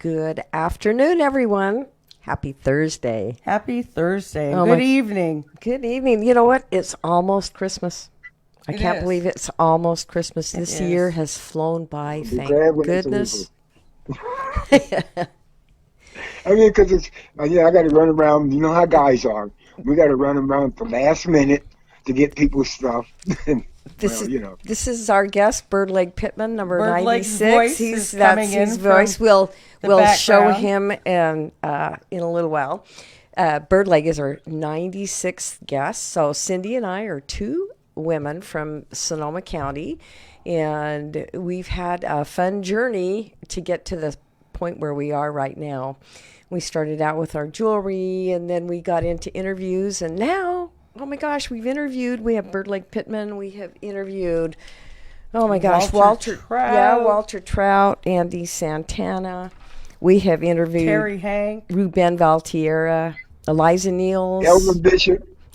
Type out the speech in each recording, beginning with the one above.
Good afternoon, everyone. Happy Thursday. Happy Thursday. Good evening. Good evening. You know what? It's almost Christmas. I can't believe it's almost Christmas. This year has flown by, thank goodness. I mean, because it's, I got to run around. You know how guys are. We got to run around at the last minute to get people's stuff. This is our guest, Birdlegg Pittman, number Birdlegg's 96. That's his voice. We'll show him in a little while. Birdlegg is our 96th guest. So Cindy and I are two women from Sonoma County, and we've had a fun journey to get to the point where we are right now. We started out with our jewelry, and then we got into interviews, and now, oh my gosh, we have Birdlegg Pittman, we have interviewed, oh my gosh, Walter Trout, Andy Santana. We have interviewed Terry Hank, Ruben Valtierra, Eliza Niels.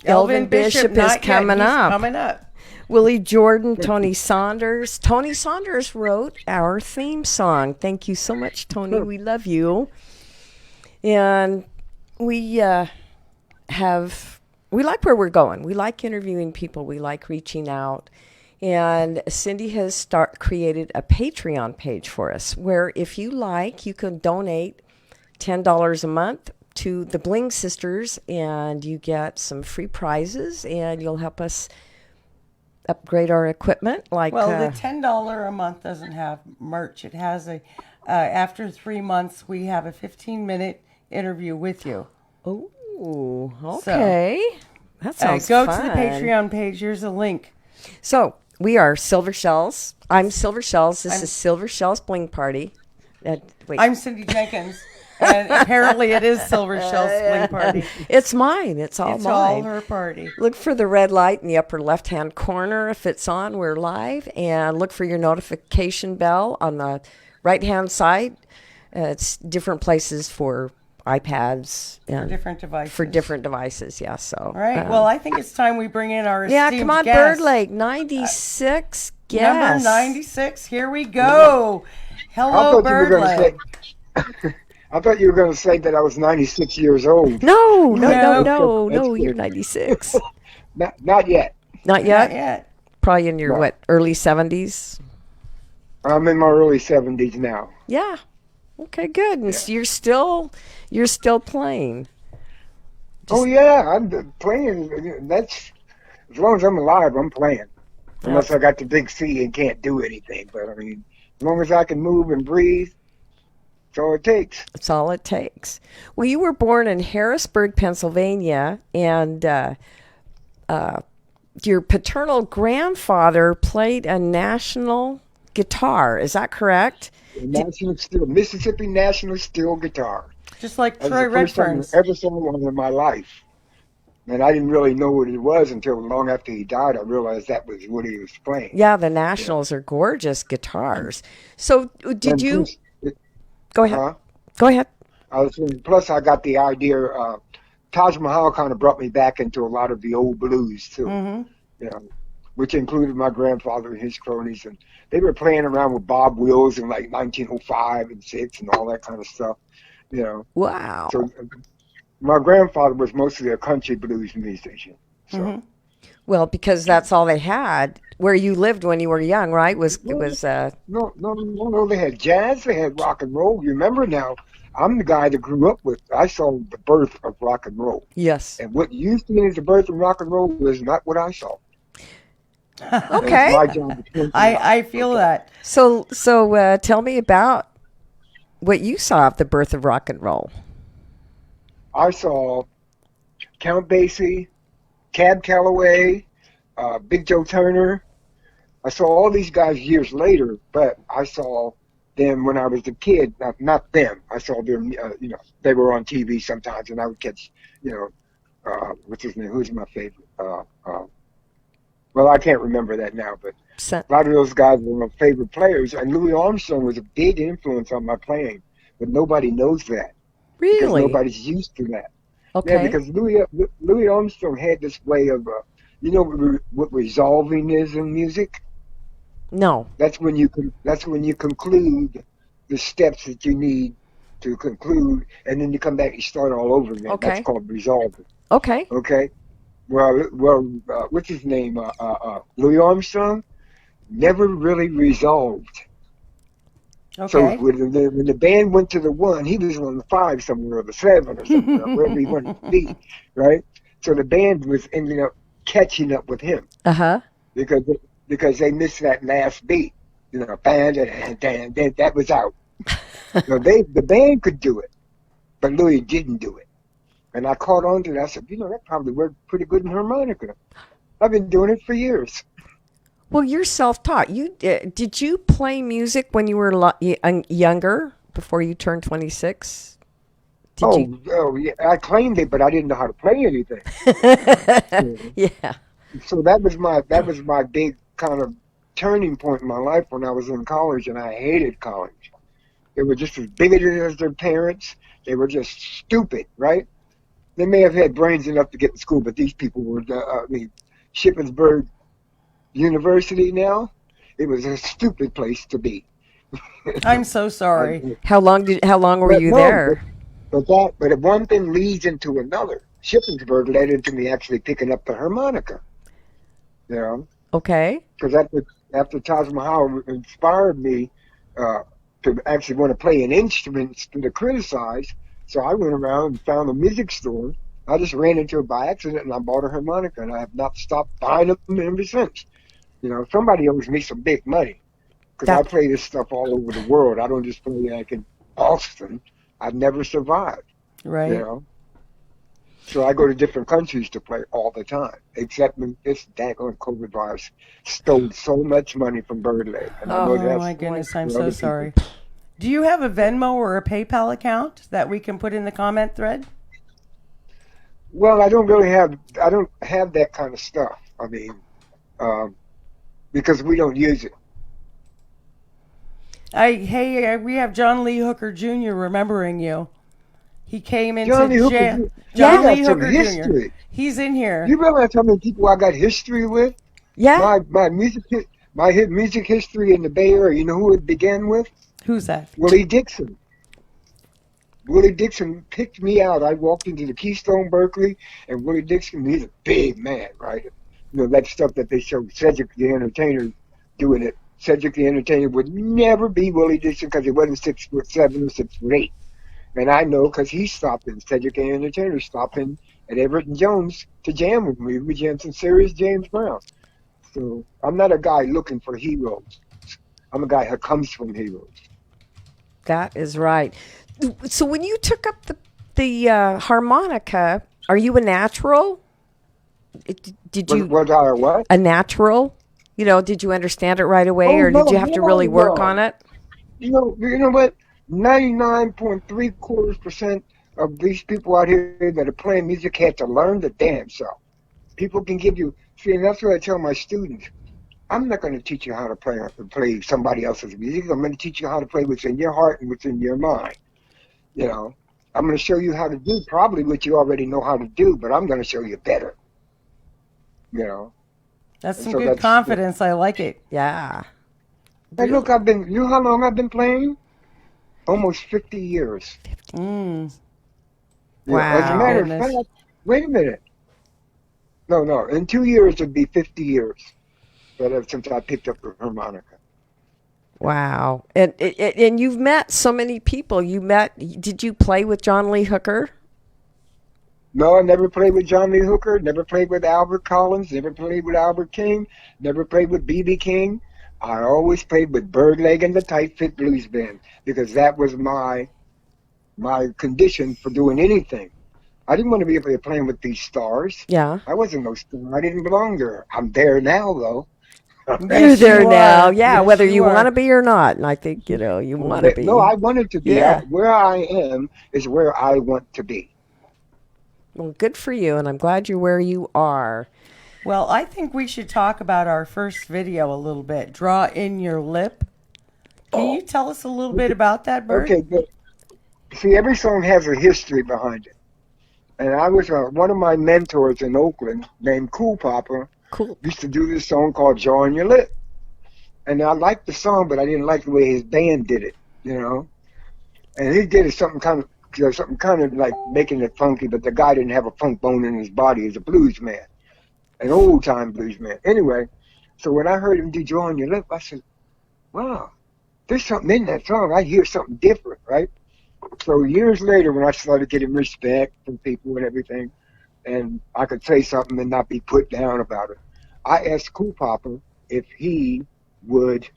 Elvin Bishop is coming up. Willie Jordan, Tony Saunders. Tony Saunders wrote our theme song. Thank you so much, Tony. We love you. And we like where we're going. We like interviewing people. We like reaching out. And Cindy has created a Patreon page for us where if you like, you can donate $10 a month to the Bling sisters, and you get some free prizes, and you'll help us upgrade our equipment. The $10 a month doesn't have merch. It has after 3 months, we have a 15-minute interview with you. Oh, okay. So, that sounds fun. Go to the Patreon page. Here's a link. So we are Silver Shells. I'm Silver Shells. This is Silver Shells Bling Party. I'm Cindy Jenkins. And apparently it is Silver Shell's Bling Party. It's mine. It's all mine. It's all her party. Look for the red light in the upper left-hand corner. If it's on, we're live. And look for your notification bell on the right-hand side. It's different places for iPads. And for different devices. Yeah. So. All right. Well, I think it's time we bring in our esteemed come on, guest. Birdlegg, 96 guest. Number 96. Here we go. Hello, Birdlegg. I thought you were going to say that I was 96 years old. No, you're 96. Not yet. Not yet? Not yet. Probably in your, early 70s? I'm in my early 70s now. Yeah. Okay, good. And so you're still playing. I'm playing. That's, as long as I'm alive, I'm playing. Unless I got the big C and can't do anything. But, I mean, as long as I can move and breathe, that's all it takes. That's all it takes. Well, you were born in Harrisburg, Pennsylvania, and your paternal grandfather played a national guitar. Is that correct? Mississippi National Steel Guitar. Just like Troy Redfern's. I ever saw one in my life. And I didn't really know what it was until long after he died. I realized that was what he was playing. Yeah, the Nationals are gorgeous guitars. So did you... Go ahead. Go ahead. Plus, I got the idea. Taj Mahal kind of brought me back into a lot of the old blues too. Mm-hmm. Which included my grandfather and his cronies, and they were playing around with Bob Wills in like 1905 and 6 and all that kind of stuff. Wow. So my grandfather was mostly a country blues musician. So. Mm-hmm. Well, because that's all they had. Where you lived when you were young, right? No, they had jazz, they had rock and roll. You remember now, I'm the guy that grew up with, I saw the birth of rock and roll. Yes. And what you seen as the birth of rock and roll was not what I saw. Okay. I feel that. So tell me about what you saw of the birth of rock and roll. I saw Count Basie, Cab Calloway, Big Joe Turner. I saw all these guys years later, but I saw them when I was a kid. Not them. I saw them, they were on TV sometimes, and I would catch, what's his name? Who's my favorite? Well, I can't remember that now, but a lot of those guys were my favorite players, and Louis Armstrong was a big influence on my playing, but nobody knows that. Really? Because nobody's used to that. Okay. Yeah, because Louis Armstrong had this way of, what resolving is in music? No. That's when you conclude the steps that you need to conclude, and then you come back and start all over again. Okay. That's called resolving. Okay. Okay. Well, what's his name? Louis Armstrong never really resolved. Okay. So when the band went to the 1, he was on the 5 somewhere, or the 7 or somewhere, wherever he wanted to be, right? So the band was ending up catching up with him. Uh-huh. Because they missed that last beat. You know, band, that was out. So the band could do it, but Louis didn't do it. And I caught on to that. I said, that probably worked pretty good in harmonica. I've been doing it for years. Well, you're self-taught. Did you play music when you were younger, before you turned 26? Yeah, I claimed it, but I didn't know how to play anything. Yeah. So that was my big kind of turning point in my life when I was in college, and I hated college. They were just as bigoted as their parents. They were just stupid, right? They may have had brains enough to get to school, but these people were, Shippensburg University now, it was a stupid place to be. I'm so sorry. How long were you there? But one thing leads into another. Shippensburg led into me actually picking up the harmonica. You know? Okay. Because after Taj Mahal inspired me to actually want to play an instrument to criticize, so I went around and found a music store. I just ran into it by accident, and I bought a harmonica, and I have not stopped buying them ever since. Somebody owes me some big money, because I play this stuff all over the world. I don't just play like in Boston. I've never survived. Right. So I go to different countries to play all the time, except when this daggone COVID virus stole so much money from Birdlegg. And I know that's my goodness, I'm so sorry. Do you have a Venmo or a PayPal account that we can put in the comment thread? Well, I don't have that kind of stuff. I mean, because we don't use it. We have John Lee Hooker Jr. remembering you. He came into jail. John Lee Hooker Jr. He's in here. You realize how many people I got history with? Yeah. My music history in the Bay Area. You know who it began with? Who's that? Willie Dixon. Willie Dixon picked me out. I walked into the Keystone Berkeley, and Willie Dixon, he's a big man, right? That stuff that they showed Cedric the Entertainer doing it. Cedric the Entertainer would never be Willie Dixon because he wasn't 6'7" or 6'8". And I know because he stopped in. Cedric the Entertainer stopped in at Everett and Jones to jam with me. We jammed some serious James Brown. So I'm not a guy looking for heroes. I'm a guy who comes from heroes. That is right. So when you took up the harmonica, are you a natural? Did you? Was I a what? A natural? Did you understand it right away, or did you have to really work on it? You know what? 99.75% of these people out here that are playing music had to learn the damn self. People can give you. See, and that's what I tell my students. I'm not going to teach you how to play somebody else's music. I'm going to teach you how to play what's in your heart and what's in your mind. I'm going to show you how to do probably what you already know how to do, but I'm going to show you better. That's some good confidence. I like it. Yeah. Hey, look, you know how long I've been playing? Almost 50 years. 50. Wow. As a matter of fact, wait a minute. No. In 2 years, it'd be 50 years since I picked up the harmonica. Wow. And you've met so many people. Did you play with John Lee Hooker? No, I never played with John Lee Hooker, never played with Albert Collins, never played with Albert King, never played with B.B. King. I always played with Birdlegg and the Tight Fit Blues Band because that was my condition for doing anything. I didn't want to be up there playing with these stars. Yeah. I wasn't no star. I didn't belong there. I'm there now, though. You're there now. Yeah, yes, whether you want to be or not. And I think, you want to be. No, I wanted to be. Yeah. Where I am is where I want to be. Well, good for you, and I'm glad you're where you are. Well, I think we should talk about our first video a little bit. Draw in Your Lip. Can you tell us a little bit about that, Bert? Okay, good. See, every song has a history behind it. And I was one of my mentors in Oakland named Cool Papa used to do this song called Draw in Your Lip. And I liked the song, but I didn't like the way his band did it, and he did something kind of like making it funky, but the guy didn't have a funk bone in his body. He's a blues man, an old time blues man. Anyway, so when I heard him do "Draw on Your Lip," I said, "Wow, there's something in that song. I hear something different, right?" So years later, when I started getting respect from people and everything, and I could say something and not be put down about it, I asked Cool Papa if he would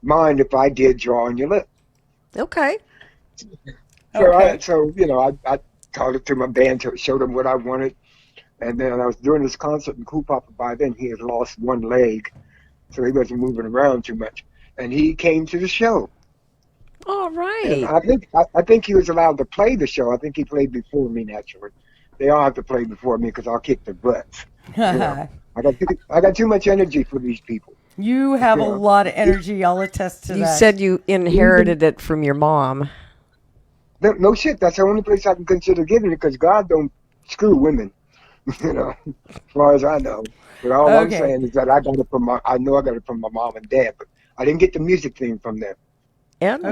mind if I did "Draw on Your Lip." Okay. So I talked it to my band, showed them what I wanted, and then I was doing this concert, and Cool Papa by then he had lost one leg, so he wasn't moving around too much, and he came to the show. All right. And I think he was allowed to play the show. I think he played before me naturally. They all have to play before me because I'll kick their butts. I got too much energy for these people. You have a lot of energy. I'll attest to that. You said you inherited it from your mom. No shit. That's the only place I can consider giving it because God don't screw women, as far as I know. But all I'm saying is that I got it from I got it from my mom and dad, but I didn't get the music thing from them. And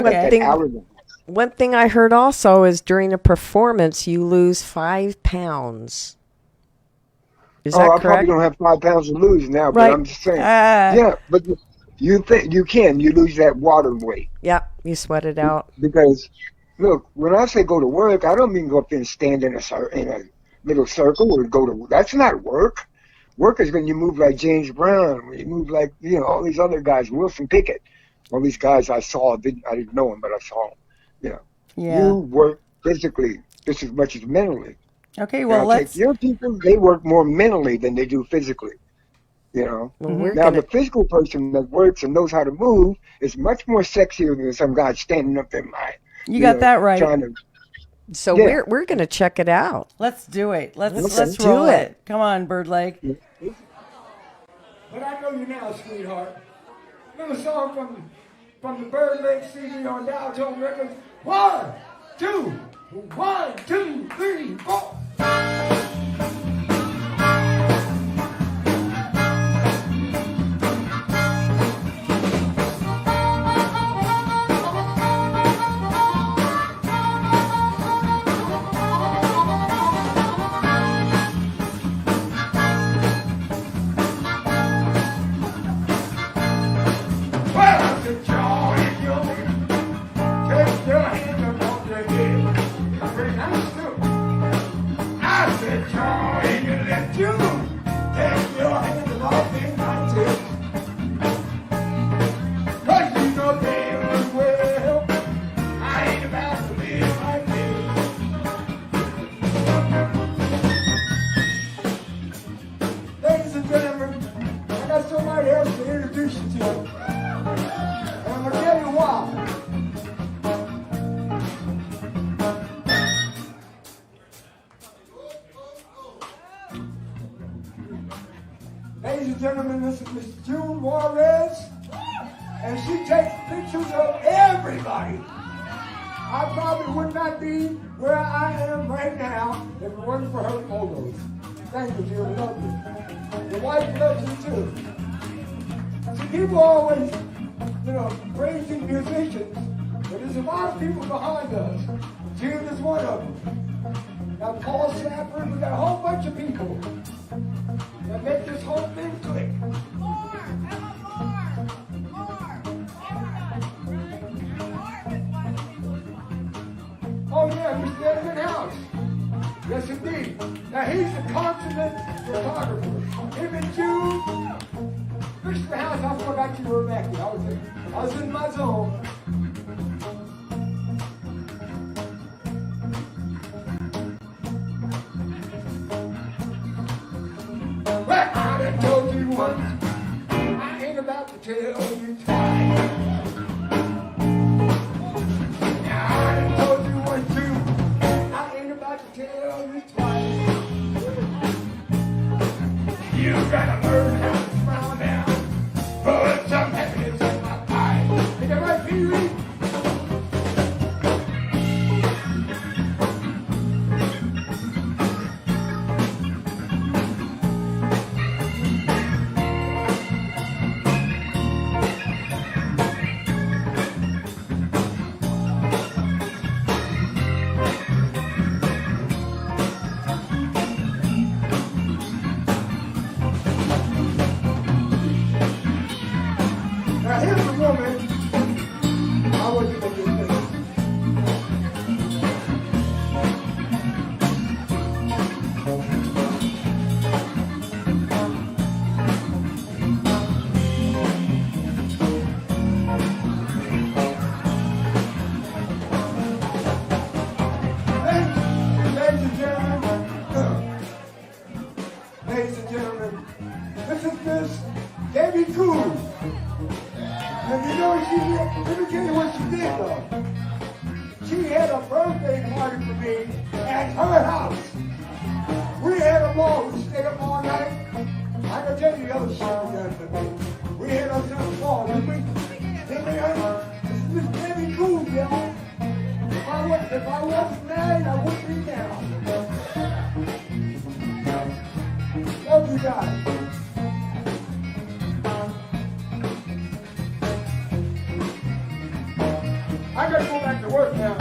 one thing I heard also is during a performance you lose 5 pounds. Is that correct? I probably don't have 5 pounds to lose now, right. But I'm just saying. Yeah, but you think you lose that water weight. Yeah, you sweat it out. Because look, when I say go to work, I don't mean go up there and stand in a little circle or go to. That's not work. Work is when you move like James Brown, when you move like all these other guys, Wilson Pickett. All these guys I saw, I didn't know them, but I saw them. You work physically just as much as mentally. Okay, well, let's. Your people, they work more mentally than they do physically. Now, the physical person that works and knows how to move is much more sexier than some guy standing up there. You got that right. So we're going to check it out. Let's do it. Let's roll it. Come on, Birdlegg. But I know you now, sweetheart. Little song from the Birdlegg CD on Dow Jones Records. 1, 2, 1, 2, 3, 4. Ladies and gentlemen, this is Miss June Juarez, and she takes pictures of everybody. I probably would not be where I am right now if it wasn't for her photos. Thank you, June. Love you. Your wife loves you too. See, people always, praising musicians, but there's a lot of people behind us. June is one of them. Now, Paul Stafford, we got a whole bunch of people that make this whole thing click. Oh yeah, he's standing in the house. Yes indeed. Now he's a consummate photographer. Him and June fixed the house. I forgot you were back there. I was in my zone. Well, I done told you once, I ain't about to tell you twice. Now I done told you once too, I ain't about to tell you twice. You gotta learn how to smile now, put some happiness in my eyes. Is that right, Pee-wee? Ladies and gentlemen, this is Miss Debbie Cool. And you know, let me tell you what she did though. She had a birthday party for me at her house. We had a ball, we stayed up all night. I can tell you the other stuff we done for me. We had ourselves a ball, didn't we? This is Miss Debbie Cool, y'all. If I wasn't married, I wouldn't be down. Love you guys. I gotta go back to work now.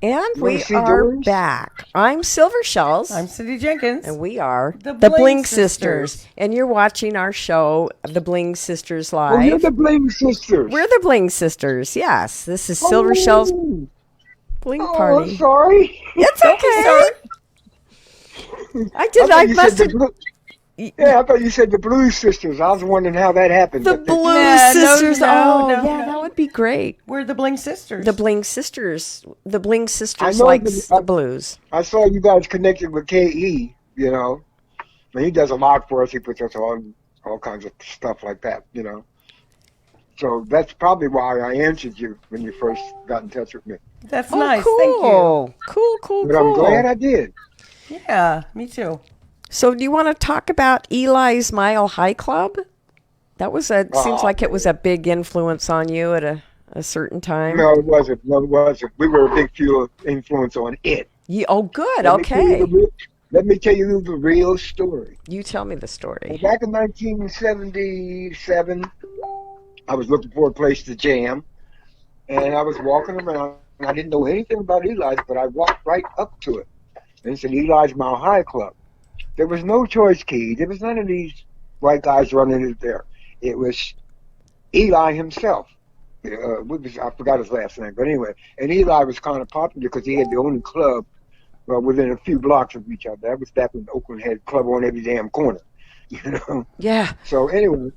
And we are back. I'm Silver Shells. I'm Cindy Jenkins. And we are the Bling Sisters. And you're watching our show, The Bling Sisters Live. Oh, you're the Bling Sisters. We're the Bling Sisters, yes. This is Silver Shells Bling Party. I'm sorry. It's okay. I must have... Yeah, I thought you said the Blues Sisters. I was wondering how that happened. The Blues Sisters. That would be great. We're the Bling Sisters. The Bling Sisters. The Bling Sisters likes the blues. I saw you guys connected with KE, you know. And he does a lot for us. He puts us on all kinds of stuff like that, you know. So that's probably why I answered you when you first got in touch with me. That's nice. Cool. Thank you. Cool. But I'm glad I did. Yeah, me too. So do you want to talk about Eli's Mile High Club? That was seems like it was a big influence on you at a certain time. No, it wasn't. We were a big influence on it. Good. Okay. Let me tell you the real story. You tell me the story. Back in 1977, I was looking for a place to jam, and I was walking around, and I didn't know anything about Eli's, but I walked right up to it, and it said Eli's Mile High Club. There was no choice key. There was none of these white guys running it there. It was Eli himself. I forgot his last name, but anyway. And Eli was kind of popular because he had the only club within a few blocks of each other. That was back when Oakland had club on every damn corner, you know. Yeah. So anyway,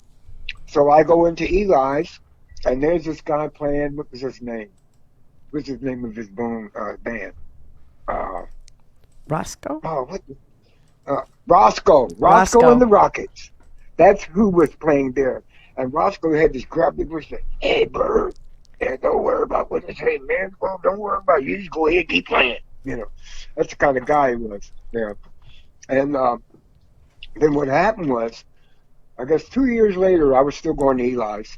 I go into Eli's, and there's this guy playing. What was his name? What's his name of his band? Roscoe. Oh, what? Roscoe and the Rockets. That's who was playing there. And Roscoe had this grumpy voice like, "Hey, Bird, don't worry about what they say, man. Well, don't worry about it. You just go ahead and keep playing." You know, that's the kind of guy he was. Yeah. And then what happened was, I guess 2 years later, I was still going to Eli's.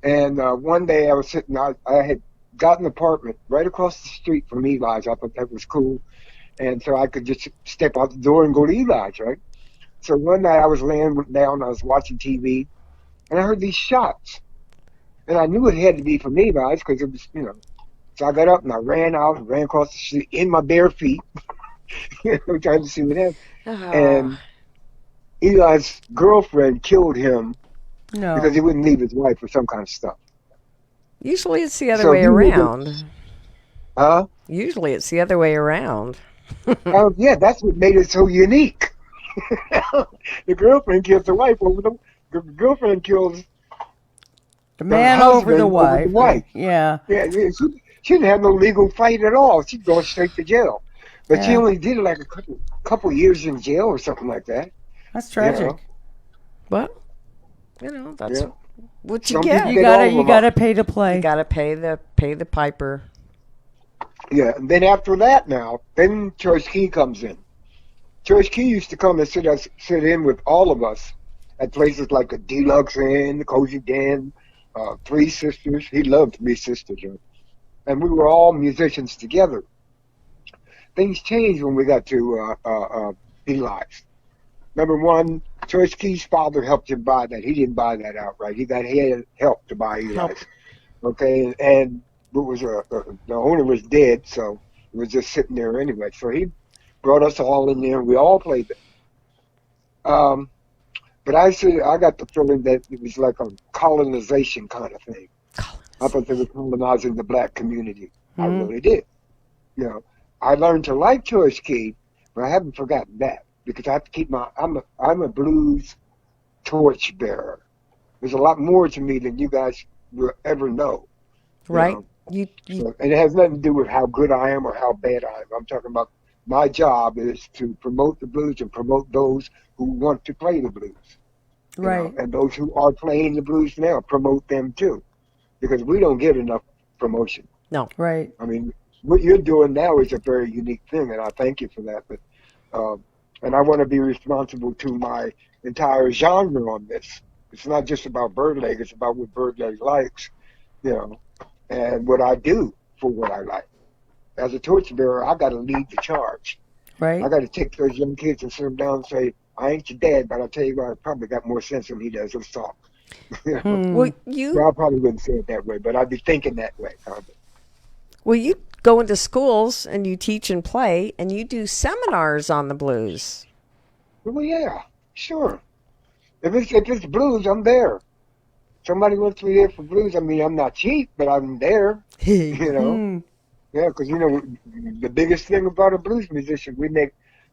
And one day I was sitting, I had got an apartment right across the street from Eli's. I thought that was cool. And so I could just step out the door and go to Eli's, right? So one night I was laying down, I was watching TV, and I heard these shots. And I knew it had to be from Eli's because it was, So I got up and I ran out and ran across the street in my bare feet, trying to see what happened. And Eli's girlfriend killed him because he wouldn't leave his wife for some kind of stuff. Usually it's the other way around. Huh? Usually it's the other way around. Yeah, that's what made it so unique. The girlfriend kills the wife over the girlfriend kills the man over the wife. Yeah. Yeah, she didn't have no legal fight at all. She'd go straight to jail. But she only did like a couple years in jail or something like that. That's tragic. But that's what you get. You gotta pay to play. You gotta pay the piper. Yeah, and then after that then Choice Key comes in. Choice Key used to come and sit in with all of us at places like the Deluxe Inn, the Cozy Den, Three Sisters. He loved Three Sisters. And we were all musicians together. Things changed when we got to Eli's. Number one, Choice Key's father helped him buy that. He didn't buy that outright. He had help to buy Eli's. Okay, and it was the owner was dead, so it was just sitting there anyway. So he brought us all in there, and we all played it. But I got the feeling that it was like a colonization kind of thing. I thought they were colonizing the black community. I really did. I learned to like Choice Key, but I haven't forgotten that because I have to keep I'm a blues torch bearer. There's a lot more to me than you guys will ever know. Right. And it has nothing to do with how good I am or how bad I am. I'm talking about my job is to promote the blues and promote those who want to play the blues. Right. And those who are playing the blues now, promote them too. Because we don't get enough promotion. No. Right. I mean, what you're doing now is a very unique thing, and I thank you for that. But and I want to be responsible to my entire genre on this. It's not just about Birdlegg, it's about what Birdlegg likes, and what I do for what I like. As a torchbearer, I got to lead the charge. Right. I got to take those young kids and sit them down and say, I ain't your dad, but I'll tell you what, I probably got more sense than he does. Let's talk. Well, I probably wouldn't say it that way, but I'd be thinking that way. Well, you go into schools and you teach and play, and you do seminars on the blues. Well, yeah, sure. If it's blues, I'm there. Somebody wants me there for blues. I mean, I'm not cheap, but I'm there. Yeah, because the biggest thing about a blues musician,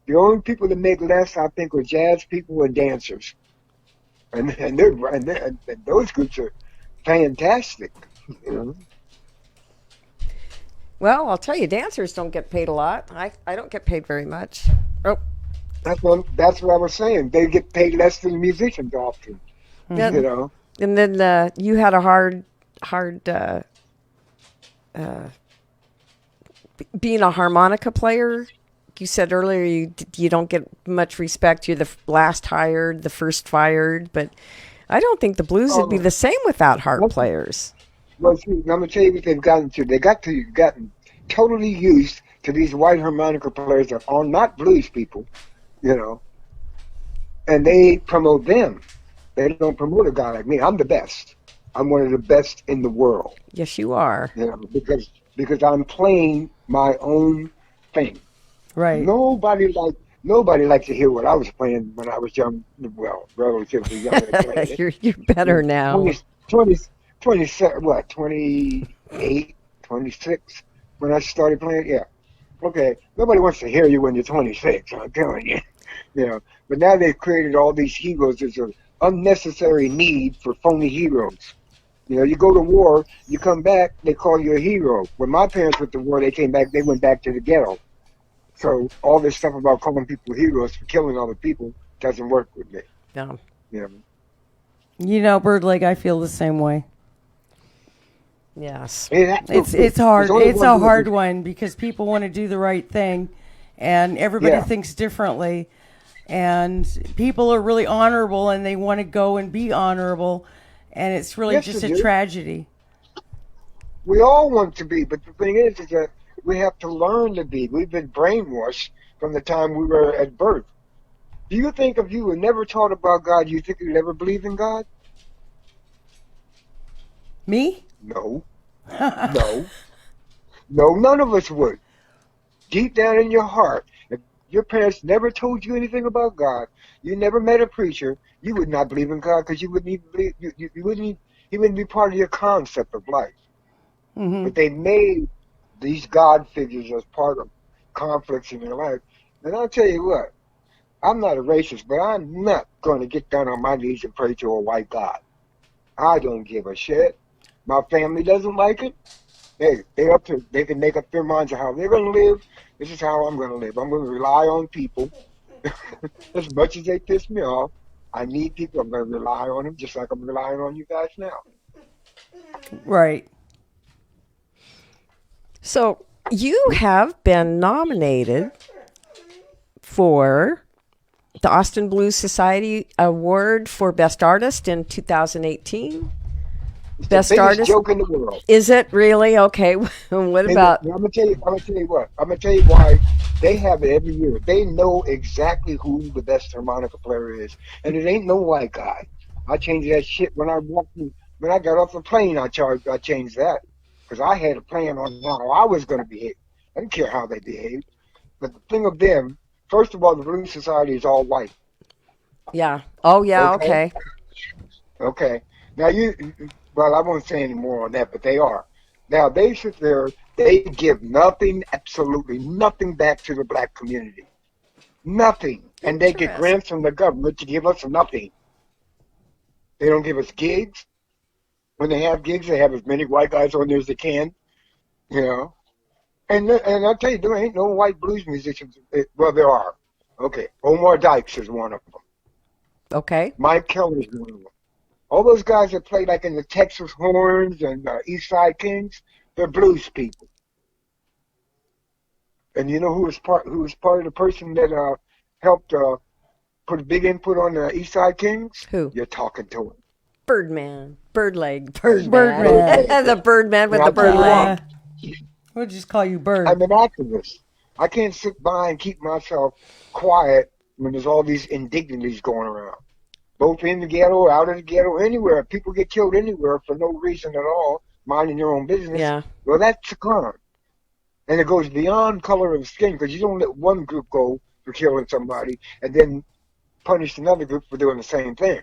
the only people that make less, I think, are jazz people and dancers, and those groups are fantastic. Well, I'll tell you, dancers don't get paid a lot. I don't get paid very much. Oh, that's what I was saying. They get paid less than musicians often. And then you had a hard being a harmonica player. You said earlier you don't get much respect. You're the last hired, the first fired, but I don't think the blues would be the same without harp players. Well, see, I'm going to tell you what they've gotten to. They gotten totally used to these white harmonica players that are not blues people, and they promote them. They don't promote a guy like me. I'm the best. I'm one of the best in the world. Yes, you are. Because I'm playing my own thing. Right. Nobody liked to hear what I was playing when I was young. Well, relatively young. You're better now. 28, 26 when I started playing. Yeah. Okay. Nobody wants to hear you when you're 26. I'm telling you. But now they've created all these heroes. There's an unnecessary need for phony heroes. You go to war, you come back, they call you a hero. When my parents went to war, they went back to the ghetto. So all this stuff about calling people heroes for killing other people doesn't work with me. No. Birdlegg, I feel the same way. Yes. It's hard. It's a hard one because people want to do the right thing, and everybody thinks differently. And people are really honorable, and they want to go and be honorable, and it's really just a tragedy. We all want to be, but the thing is that we have to learn to be. We've been brainwashed from the time we were at birth. Do you think if you were never taught about God, you think you'd ever believe in God? Me? No, no, no, none of us would. Deep down in your heart, if your parents never told you anything about God, you never met a preacher, you would not believe in God because you wouldn't even believe, you wouldn't even, he wouldn't be part of your concept of life. Mm-hmm. But they made these God figures as part of conflicts in your life. And I'll tell you what, I'm not a racist, but I'm not going to get down on my knees and pray to a white God. I don't give a shit. My family doesn't like it. Hey, they can make up their minds of how they're going to live. This is how I'm going to live. I'm going to rely on people as much as they piss me off. I need people. I'm going to rely on them just like I'm relying on you guys now. Right. So you have been nominated for the Austin Blues Society Award for Best Artist in 2018. It's Best the biggest artist joke in the world. Is it really? Okay. What about? I'm gonna tell you what. I'm gonna tell you why they have it every year. They know exactly who the best harmonica player is, and it ain't no white guy. I changed that shit when I walked in, when I got off the plane. I changed that because I had a plan on how I was gonna behave. I didn't care how they behaved. But the thing of them, first of all, the Blues Society is all white. Yeah. Oh, yeah. Okay. Okay. Now well, I won't say any more on that, but they are. Now they sit there, they give nothing, absolutely nothing back to the black community. Nothing. And they get grants from the government to give us nothing. They don't give us gigs. When they have gigs, they have as many white guys on there as they can, you know. And I'll tell you, there ain't no white blues musicians. Well, there are. Okay. Omar Dykes is one of them. Okay. Mike Keller's one of them. All those guys that play like in the Texas Horns and East Side Kings, they're blues people. And you know who was part of the person that helped put a big input on the East Side Kings? Who? You're talking to him. Birdman. Birdlegg. Birdman. The Birdman with the bird leg. We'll just call you Bird. I'm an activist. I can't sit by and keep myself quiet when there's all these indignities going around. Both in the ghetto, out of the ghetto, anywhere. People get killed anywhere for no reason at all, minding their own business. Yeah. Well, that's a crime. And it goes beyond color of skin because you don't let one group go for killing somebody and then punish another group for doing the same thing.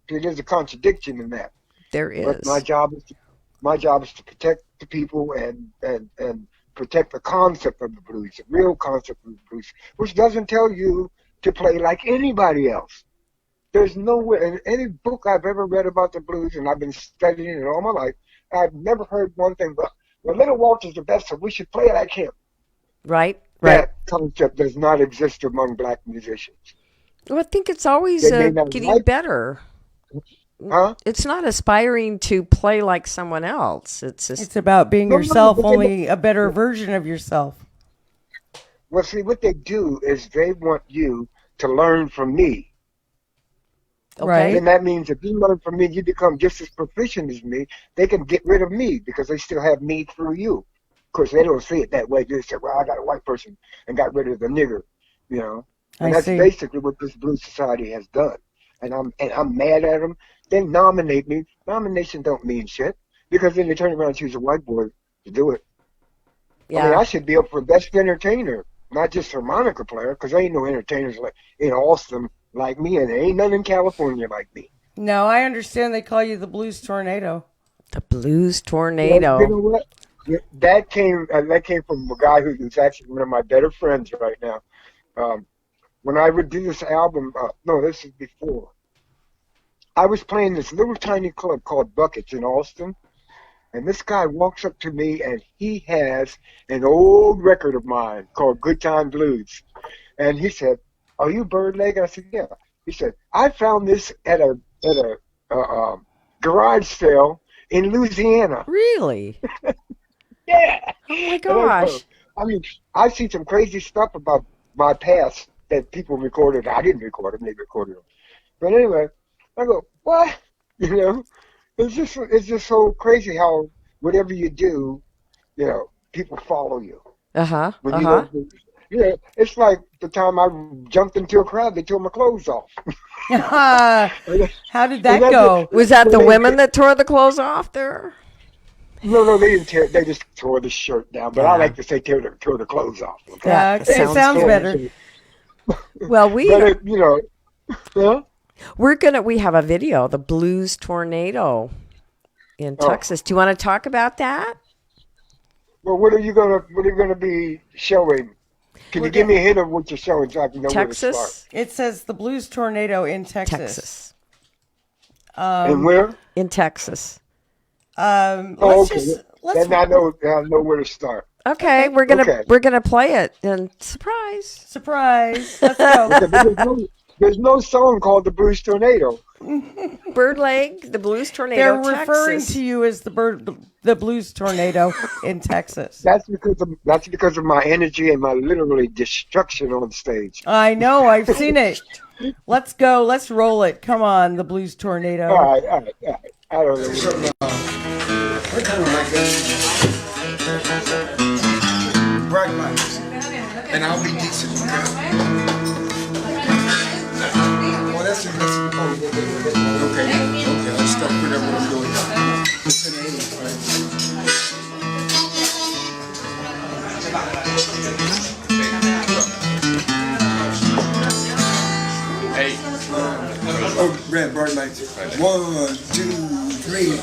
See, there's a contradiction in that. There is. But my job is to protect the people and protect the concept of the blues, the real concept of the blues, which doesn't tell you to play like anybody else. There's nowhere in any book I've ever read about the blues, and I've been studying it all my life, I've never heard one thing but, well, Little Walter's the best, so we should play like him. Right. That concept does not exist among black musicians. Well, I think it's always getting better. Huh? It's not aspiring to play like someone else. It's about being yourself, only a better version of yourself. Well, see, what they do is they want you to learn from me. Right. And that means if you learn from me, you become just as proficient as me. They can get rid of me because they still have me through you. Of course, they don't see it that way. They say, well, I got a white person and got rid of the nigger, you know. And that's basically what this Blues Society has done. And I'm mad at them. They nominate me. Nomination don't mean shit because then they turn around and choose a white boy to do it. Yeah. I mean, I should be up for best entertainer, not just harmonica player, because there ain't no entertainers like in Austin like me, and there ain't none in California like me. No, I understand they call you the Blues Tornado. The Blues Tornado. You know what? That came from a guy who's actually one of my better friends right now. When I would do this album, no, this is before. I was playing this little tiny club called Buckets in Austin, and this guy walks up to me, and he has an old record of mine called Good Time Blues. And he said, are you Birdlegg? I said, yeah. He said, I found this at a garage sale in Louisiana. Really? Yeah. Oh, my gosh. I mean, I've seen some crazy stuff about my past that people recorded. I didn't record them. They recorded them. But anyway, I go, what? You know, it's just so crazy how whatever you do, you know, people follow you. Uh-huh. Yeah, it's like the time I jumped into a crowd, they tore my clothes off. How did that go? Was that the women that tore the clothes off there? No, they didn't tear. They just tore the shirt down. But I like to say tore the clothes off. Okay? Yeah, it sounds better. Well, huh? we have a video, the Blues Tornado in Texas. Do you want to talk about that? Well, what are you gonna be showing? Can you give me a hint of what you're showing so I can know where to start? It says the Blues Tornado in Texas. And where? In Texas. Let's then I know where to start. Okay, we're gonna play it and surprise. Let's go. There's no song called the Blues Tornado. Birdlegg, the Blues Tornado. They're referring to you as the Blues Tornado in Texas. That's because of my energy and my literally destruction on stage. I know, I've seen it. Let's go. Let's roll it. Come on, the Blues Tornado. All right. I don't know. What kind of like that? Bright lights. And I'll be decent. Oh, that's it. Okay, let's start putting up what I'm doing. It's an 80s, right? Hey. Oh, red, bright lights. 1, 2, 3.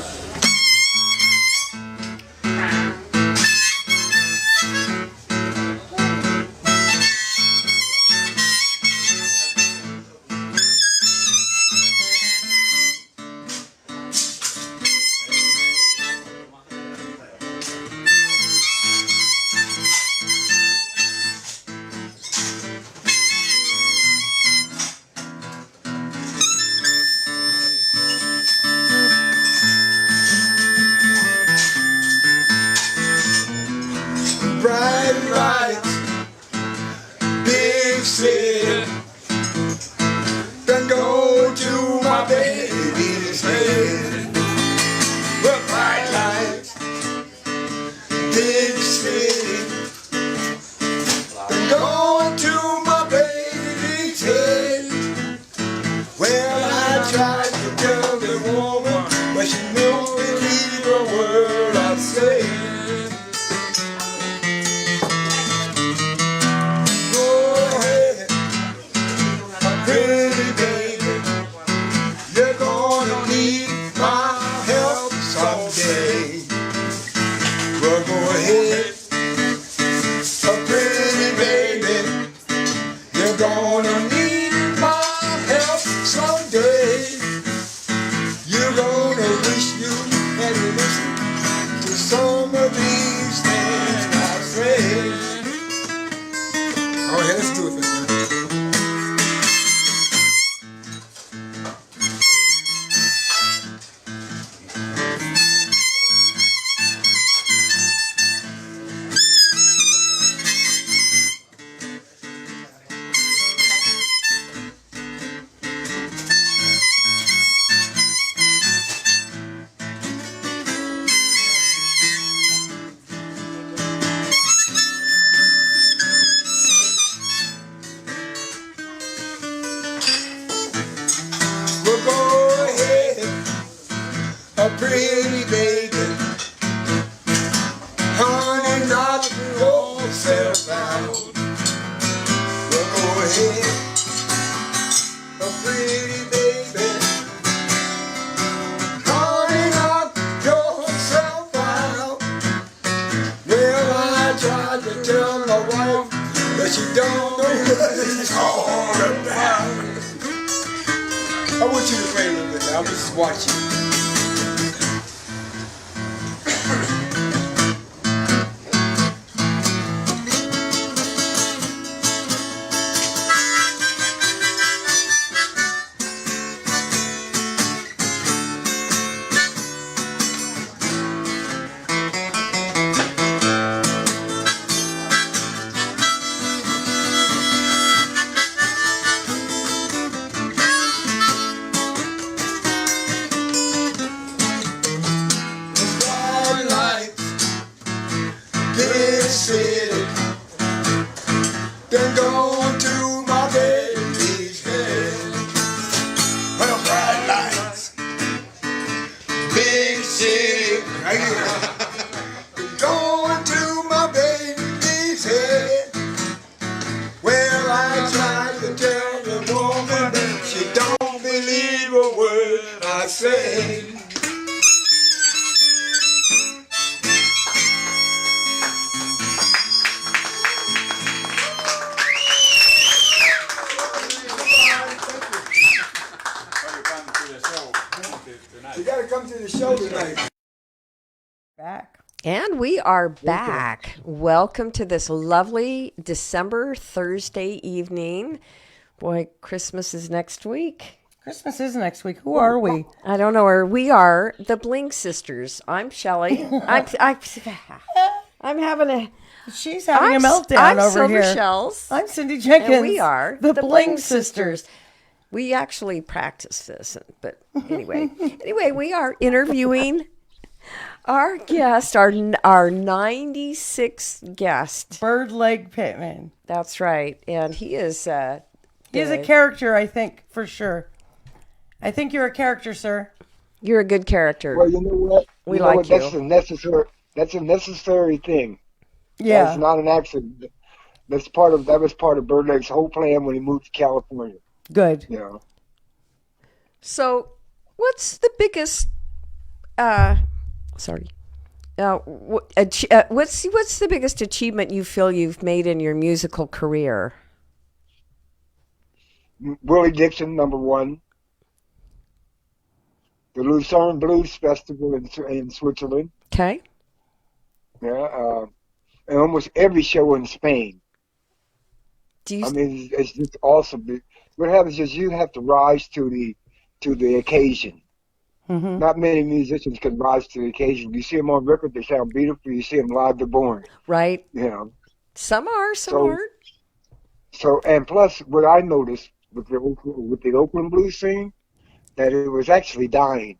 big city. Right here. Going to my baby's head. Well, I tried to tell the woman that she don't believe a word I say. You got to come to the show tonight. Back. And we are back. Welcome to this lovely December Thursday evening. Boy, Christmas is next week. Christmas is next week. Who are we? I don't know where we are. The Bling sisters. I'm Shelley. I'm having a. She's having a meltdown over Silver here. Shells. I'm Cindy Jenkins. And we are the Bling sisters. We actually practice this, but anyway, we are interviewing our guest, our 96th guest, Birdlegg Pittman. That's right, and he is. He is a character, I think, for sure. I think you're a character, sir. You're a good character. Well, you know what? We like you. That's a necessary thing. Yeah. That's not an accident. That was part of Birdlegg's whole plan when he moved to California. Good. Yeah. So, what's the biggest? What's the biggest achievement you feel you've made in your musical career? Willie Dixon, #1. The Lucerne Blues Festival in Switzerland. Okay. Yeah. And almost every show in Spain. Do it's just awesome. What happens is you have to rise to the occasion. Mm-hmm. Not many musicians can rise to the occasion. You see them on record, they sound beautiful. You see them live, they're boring. Right. You know. Some are, some aren't. So, and plus, what I noticed with the Oakland blues scene, that it was actually dying,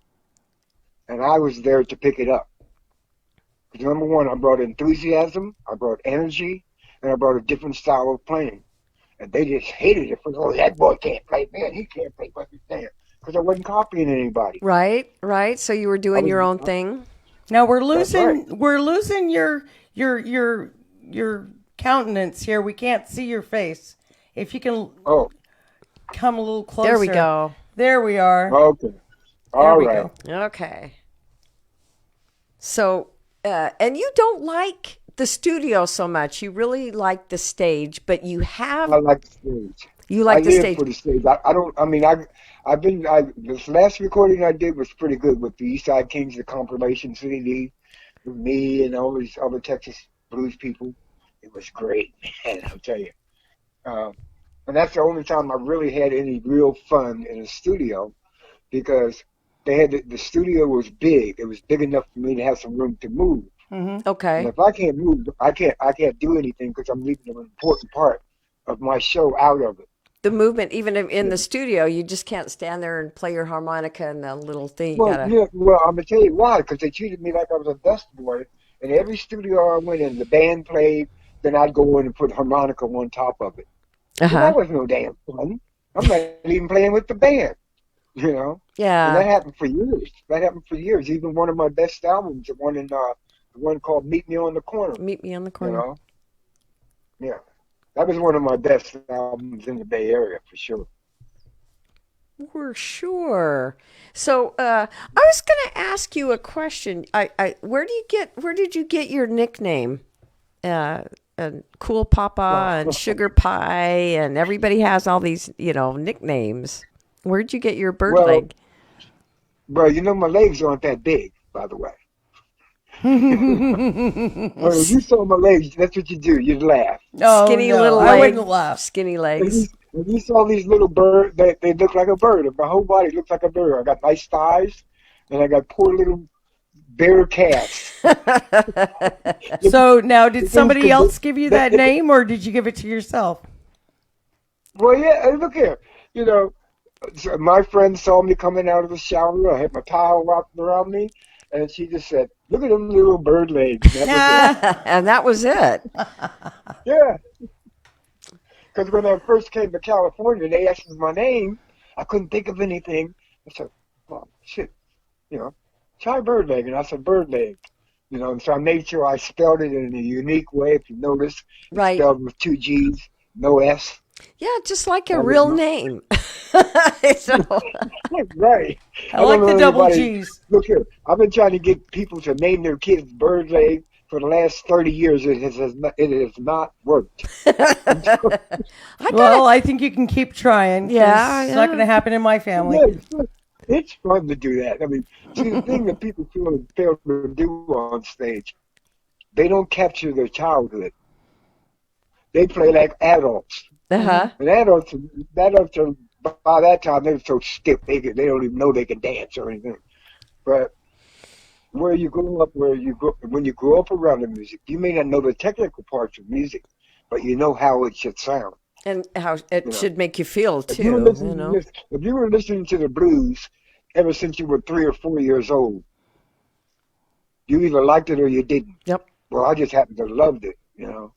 and I was there to pick it up. Because #1, I brought enthusiasm, I brought energy, and I brought a different style of playing. And they just hated it. Oh, that boy can't play, man. He can't play what he's saying. Because I wasn't copying anybody. Right. So you were doing your own thing. Now we're losing your countenance here. We can't see your face. If you can come a little closer. There we go. There we are. Okay. All right. Okay. So, and you don't like the studio so much. You really like the stage, but you have. I like the stage. You like the stage. For the stage. This last recording I did was pretty good with the East Side Kings, the compilation CD, with me and all these other Texas blues people. It was great, man, I'll tell you. And that's the only time I really had any real fun in a studio, because the studio was big. It was big enough for me to have some room to move. Mm-hmm. Okay. And if I can't move, I can't do anything, because I'm leaving an important part of my show out of it. The movement, even in the studio, you just can't stand there and play your harmonica and the little thing. Well, I'm gonna tell you why. Because they treated me like I was a dust boy. And every studio I went in, the band played. Then I'd go in and put harmonica on top of it. Well, that was no damn fun. I'm not even playing with the band. You know. Yeah. And that happened for years. Even one of my best albums, the one called "Meet Me on the Corner." Meet Me on the Corner. You know. Yeah. That was one of my best albums in the Bay Area, for sure. For sure. So I was going to ask you a question. Where did you get your nickname? Cool Papa and Sugar Pie, and everybody has all these, nicknames. Where'd you get your bird leg? Well, my legs aren't that big, by the way. Well, if you saw my legs, that's what you do. You'd laugh. Skinny little legs. I wouldn't laugh. Skinny legs. If you saw these little birds, they look like a bird. My whole body looks like a bird. I got nice thighs, and I got poor little bare calves. So now, did somebody else give you that name, or did you give it to yourself? Well, yeah. Look here. So my friend saw me coming out of the shower. I had my towel wrapped around me. And she just said, "Look at them little bird legs." And that was it. Yeah. Because when I first came to California, they asked me my name. I couldn't think of anything. I said, "Oh, shit. try Birdlegg. And I said, Birdlegg. You know, and so I made sure I spelled it in a unique way. If you notice, it's Right. spelled with 2 G's, no S. Yeah, just like a real name. So, Right. I like the double G's. Look here, I've been trying to get people to name their kids Birdlegg for the last 30 years. It has not worked. Well, I think you can keep trying. 'Cause it's not going to happen in my family. Yeah, it's fun to do that. I mean, see, the thing that people fail to do on stage, they don't capture their childhood. They play like adults. uh-huh. And adults are, by that time, they're so stiff, they don't even know they can dance or anything. But when you grow up around the music, you may not know the technical parts of music, but you know how it should sound. And how it should make you feel, too. If you were listening to the blues ever since you were 3 or 4 years old, you either liked it or you didn't. Yep. Well, I just happened to love it, you know.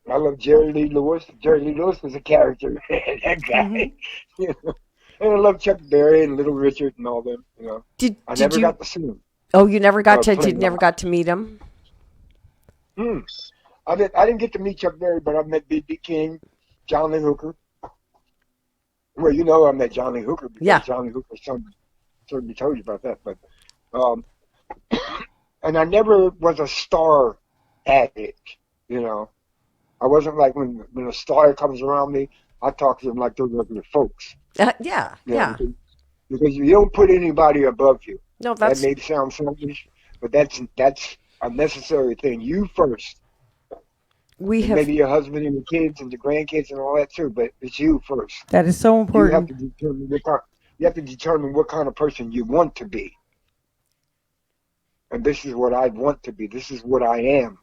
I love Jerry Lee Lewis. Jerry Lee Lewis was a character, that guy. You know? And I love Chuck Berry and Little Richard and all them, you know. I never got to see them. Oh, you never got to meet him? I didn't get to meet Chuck Berry, but I met B.B. King, John Lee Hooker. Well, you know I met John Lee Hooker because John Lee Hooker certainly told you about that. But and I never was a star addict, you know. I wasn't like when a star comes around me, I talk to them like they're regular folks. Yeah. Because you don't put anybody above you. No, that may sound selfish, but that's a necessary thing. You first. Maybe your husband and your kids and your grandkids and all that too, but it's you first. That is so important. You have to determine what kind of person you want to be. And this is what I want to be. This is what I am.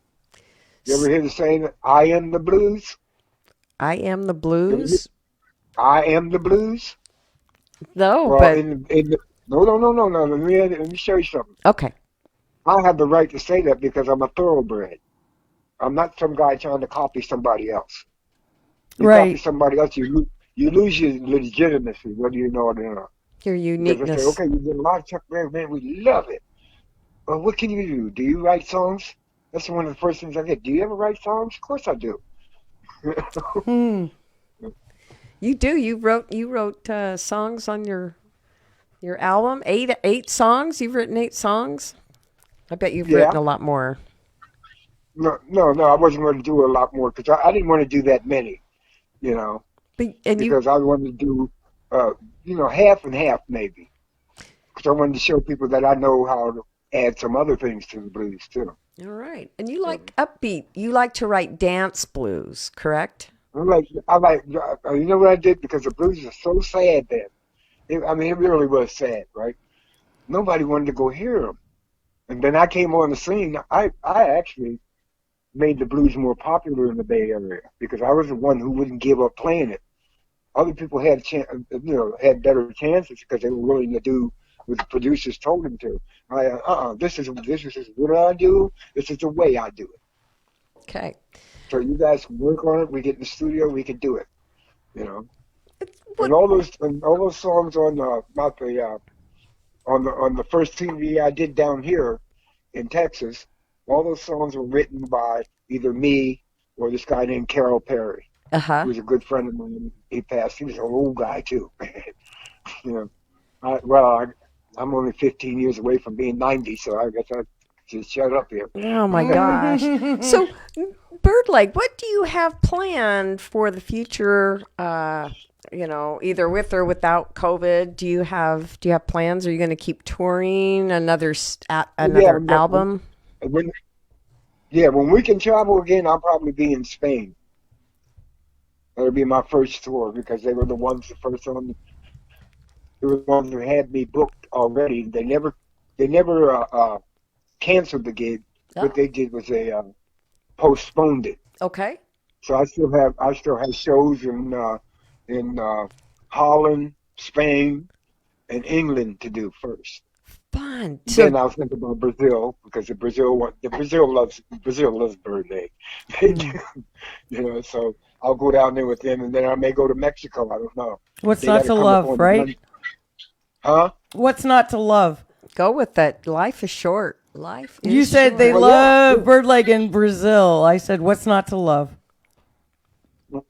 You ever hear the saying, I am the blues? I am the blues? I am the blues? No, well, but... No. Let me show you something. Okay. I have the right to say that because I'm a thoroughbred. I'm not some guy trying to copy somebody else. You copy somebody else, you lose your legitimacy, whether you know it or not. Your uniqueness. Say, okay, you did a lot of Chuck Berry, man, we love it. Well, what can you do? Do you write songs? That's one of the first things I get. Do you ever write songs? Of course I do. You do. You wrote songs on your album. Eight songs. You've written 8 songs. I bet you've written a lot more. No. I wasn't going to do a lot more because I didn't want to do that many, you know. Because I wanted to do, half and half maybe. Because I wanted to show people that I know how to add some other things to the blues too. All right. And you like upbeat. You like to write dance blues, correct? I like. You know what I did? Because the blues are so sad then. It really was sad, right? Nobody wanted to go hear them. And then I came on the scene. I actually made the blues more popular in the Bay Area because I was the one who wouldn't give up playing it. Other people had had better chances because they were willing to do what the producers told them to. This is what I do. This is the way I do it. Okay. So you guys can work on it. We get in the studio. We can do it. You know. And all those songs on the first TV I did down here in Texas, all those songs were written by either me or this guy named Carol Perry. He was a good friend of mine. He passed. He was an old guy too. I'm only 15 years away from being 90, so I guess I should shut up here. Oh my gosh! So, Birdlegg, what do you have planned for the future? Either with or without COVID, do you have plans? Are you going to keep touring another album? When we can travel again, I'll probably be in Spain. That'll be my first tour because they were the first one. They were the ones who had me booked already. They never canceled the gig. What they did was they postponed it. Okay. So I still have shows in Holland, Spain, and England to do first. Fun. Then I was thinking about Brazil because Brazil loves Birdlegg. They do, So I'll go down there with them, and then I may go to Mexico. I don't know. What's not to love, right? Huh? What's not to love? Go with it. Life is short. Life is You said short. they love Birdlegg in Brazil. I said, what's not to love?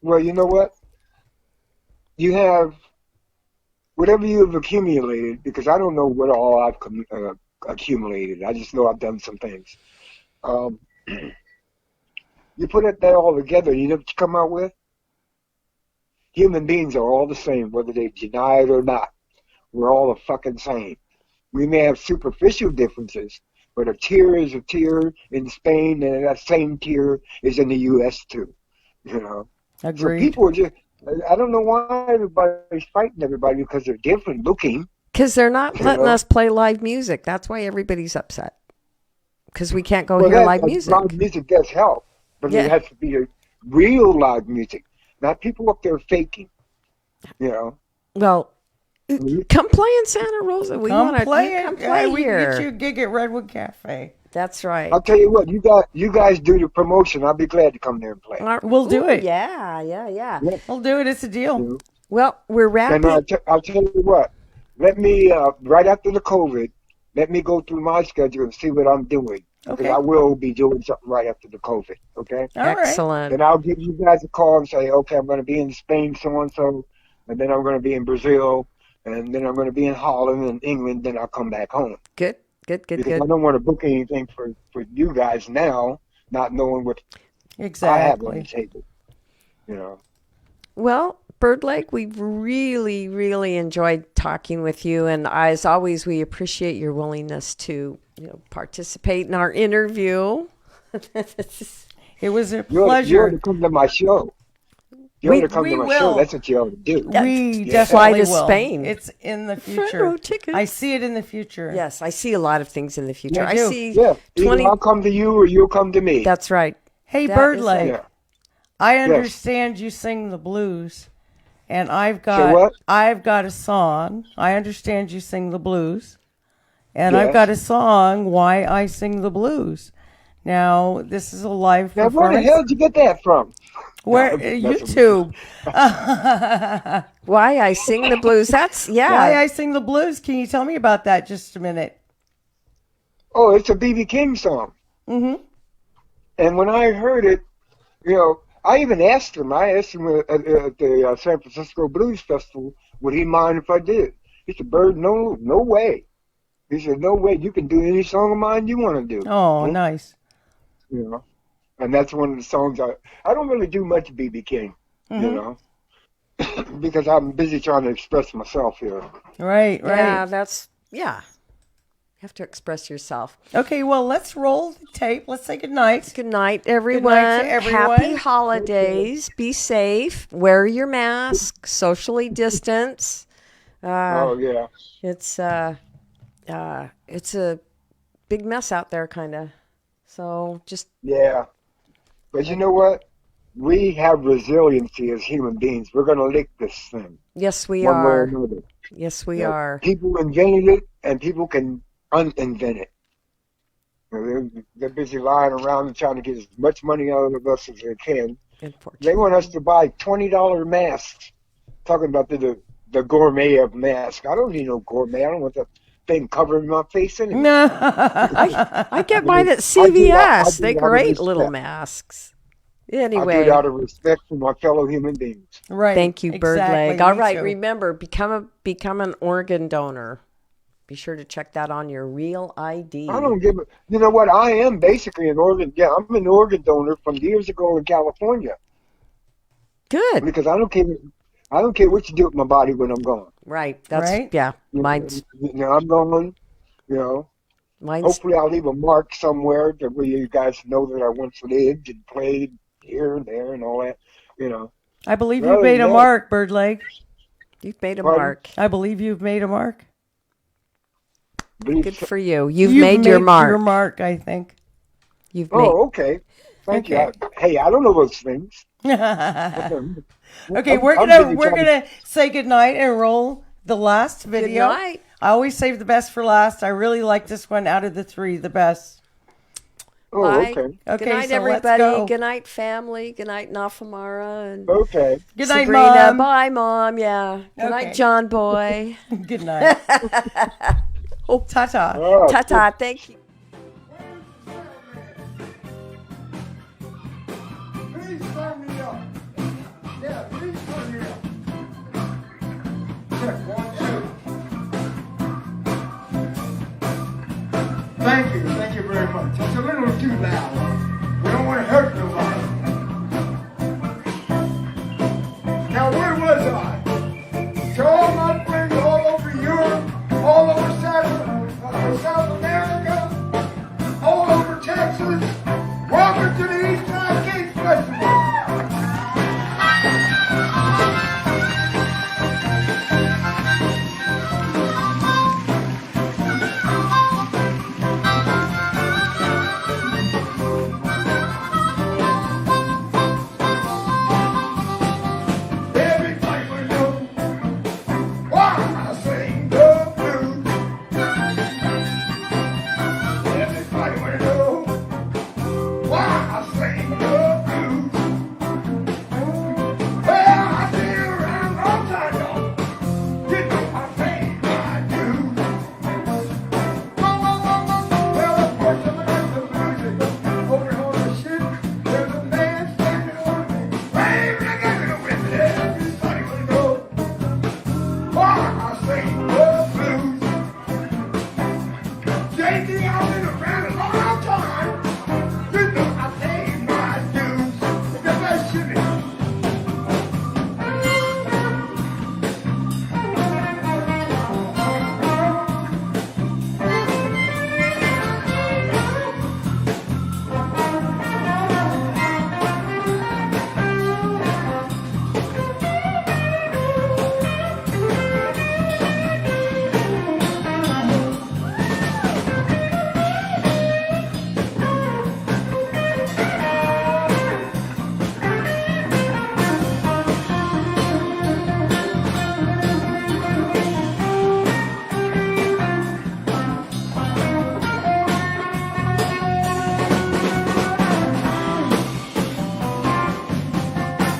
Well, you know what? You have whatever you've accumulated, because I don't know what all I've accumulated. I just know I've done some things. You put that all together, you know what you come out with? Human beings are all the same, whether they deny it or not. We're all the fucking same. We may have superficial differences, but a tear is a tear in Spain, and that same tear is in the U.S. too. You know? Agreed. So people are just, I don't know why everybody's fighting everybody, because they're different looking. Because they're not letting us play live music. That's why everybody's upset. Because we can't go hear live music. Live music does help, but it has to be a real live music, not people up there faking. You know. Well, come play in Santa Rosa. We want to come play we here. can get you a gig at Redwood Cafe. That's right. I'll tell you what, you guys do the promotion. I'll be glad to come there and play. We'll do it. Yeah. We'll do it. It's a deal. You know? Well, we're wrapping. And I'll tell you what, let me, right after the COVID, let me go through my schedule and see what I'm doing. Because I will be doing something right after the COVID, okay? Excellent. And I'll give you guys a call and say, okay, I'm going to be in Spain so-and-so, and then I'm going to be in Brazil, and then I'm going to be in Holland and England, then I'll come back home. Good. Because I don't want to book anything for you guys now, not knowing what I have on the table, you know. Well, Birdlegg, we've really, really enjoyed talking with you, and as always, we appreciate your willingness to, participate in our interview. It was a pleasure. You ought to come to my show. You ought to come to my show. That's what you ought to do. We definitely fly to will. Spain. It's in the future. I see it in the future. Yes, I see a lot of things in the future. I see either I'll come to you or you'll come to me. That's right. Hey, Birdlegg, I understand you sing the blues, and I've got a song. I understand you sing the blues, and I've got a song, Why I Sing the Blues. Now, this is a live performance. Where the hell did you get that from? Where YouTube? Why I Sing the Blues. That's Why I Sing the Blues. Can you tell me about that just a minute? Oh, it's a B.B. King song. Mm-hmm. And when I heard it, I even asked him. I asked him at the San Francisco Blues Festival, would he mind if I did? He said, "Bird, no way." He said, "No way. You can do any song of mine you want to do." Oh, nice. And that's one of the songs I don't really do much B.B. King, because I'm busy trying to express myself here. Right. You have to express yourself. Okay, well, let's roll the tape. Let's say goodnight. Good night, everyone. Good night to everyone. Happy holidays. Be safe. Wear your mask. Socially distance. It's a big mess out there, kind of. So just but you know what? We have resiliency as human beings. We're going to lick this thing. Yes, we one are. way or another. Yes, we are. People invented it, and people can uninvent it. They're busy lying around and trying to get as much money out of us as they can. They want us to buy $20 masks. Talking about the gourmet of masks. I don't need no gourmet. I don't want that thing covering my face anyway. No, I get mine at CVS. They're great little masks. Anyway, I do it out of respect for my fellow human beings. Right. Thank you, Birdlegg. Exactly. All right, remember, become an organ donor. Be sure to check that on your real ID. I don't give a. You know what? I am basically an organ. Yeah, I'm an organ donor from years ago in California. Good. Because I don't care. I don't care what you do with my body when I'm gone. Right. That's mine's. I'm going. Hopefully, I'll leave a mark somewhere that where you guys know that I once lived and played here and there and all that. I believe you've made a mark, Birdlegg. You've made a mark. I believe you've made a mark. Good for you. You've made your mark. Your mark, I think. Okay. Thank you. Hey, I don't know those things. Okay, we're gonna say goodnight and roll the last video. Good night. I always save the best for last. I really like this one out of the three, the best. Oh, okay. Good night, so everybody. let's go. Good night, family. Good night, Nafamara. And okay. Good night, Sabrina. Mom. Bye, Mom. Yeah. Good night, John Boy. Good night. Oh, Ta-ta. Oh, ta-ta. Thank you. Please turn me up. Yeah, please turn me up. Check, 1, 2. Thank you very much. It's a little too loud. We don't want to hurt nobody. Now, where was I? To all my friends all over Europe, all over South America, all over Texas, welcome to the East Side Kings Festival. Everybody will know why I sing the blues. Everybody will know why I sing the blues. Well, I've been around a long time, y'all. You know I pay my dues. Well, of course, I'm about the music. Over on the ship, there's a man standing on me. Hey, look at me with it. Everybody will know why I sing the blues. JD, I've been around a long time. You know I pay my dues. The best shimmy.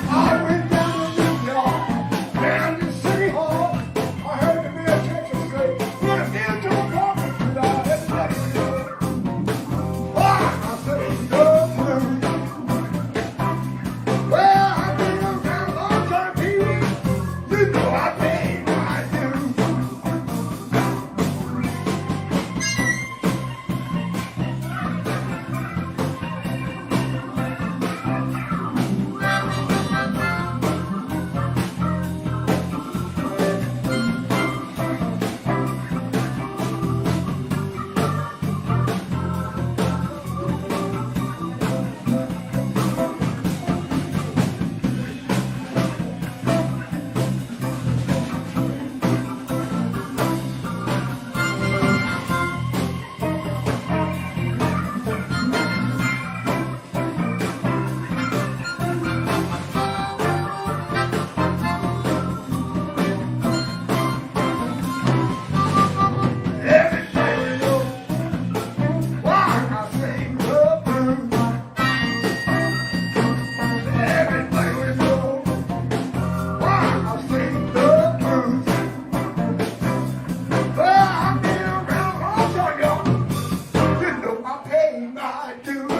I went down to New York, down to City Hall. I heard the mayor Texas say, "Put a bill to a conference without everybody to know why I sing the blues." Well, I've been around a long time, Pee-wee. You know I pay my dues. Everybody know why I sing the blues. Everybody will know why I sing the blues. Well, I've been around a long time, y'all. You know I pay my dues.